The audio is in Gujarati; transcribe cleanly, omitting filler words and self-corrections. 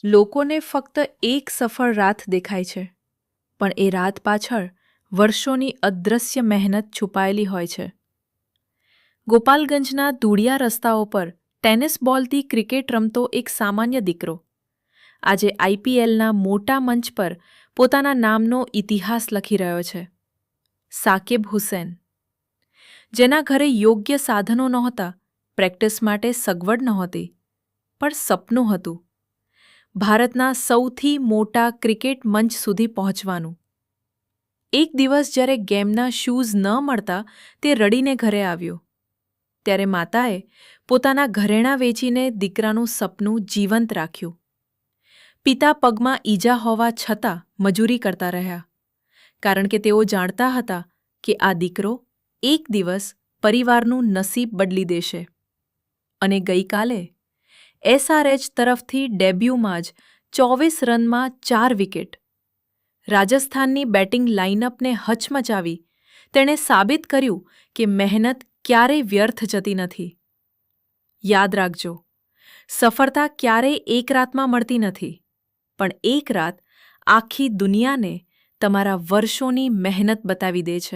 લોકોને ફક્ત એક સફળ રાત દેખાય છે, પણ એ રાત પાછળ વર્ષોની અદૃશ્ય મહેનત છુપાયેલી હોય છે. ગોપાલગંજના ધૂળિયા રસ્તાઓ પર ટેનિસ બોલથી ક્રિકેટ રમતો એક સામાન્ય દીકરો આજે આઈપીએલના મોટા મંચ પર પોતાના નામનો ઇતિહાસ લખી રહ્યો છે. સાકિબ હુસેન, જેના ઘરે યોગ્ય સાધનો નહોતા, પ્રેક્ટિસ માટે સગવડ નહોતી, પણ સપનું હતું ભારતના સૌથી મોટા ક્રિકેટ મંચ સુધી પહોંચવાનું. એક દિવસ જ્યારે ગેમના શૂઝ ન મળતા તે રડીને ઘરે આવ્યો, ત્યારે માતાએ પોતાના ઘરેણાં વેચીને દીકરાનું સપનું જીવંત રાખ્યું. પિતા પગમાં ઈજા હોવા છતાં મજૂરી કરતા રહ્યા, કારણ કે તેઓ જાણતા હતા કે આ દીકરો એક દિવસ પરિવારનું નસીબ બદલી દેશે. અને ગઈકાલે એસઆરએચ તરફથી ડેબ્યુમાં જ 24 રનમાં 4 વિકેટ. રાજસ્થાનની બેટિંગ લાઇનઅપને હચમચાવી તેણે સાબિત કર્યું કે મહેનત ક્યારેય વ્યર્થ જતી નથી. યાદ રાખજો, સફળતા ક્યારેય એક રાતમાં મળતી નથી, પણ એક રાત આખી દુનિયાને તમારા વર્ષોની મહેનત બતાવી દે છે.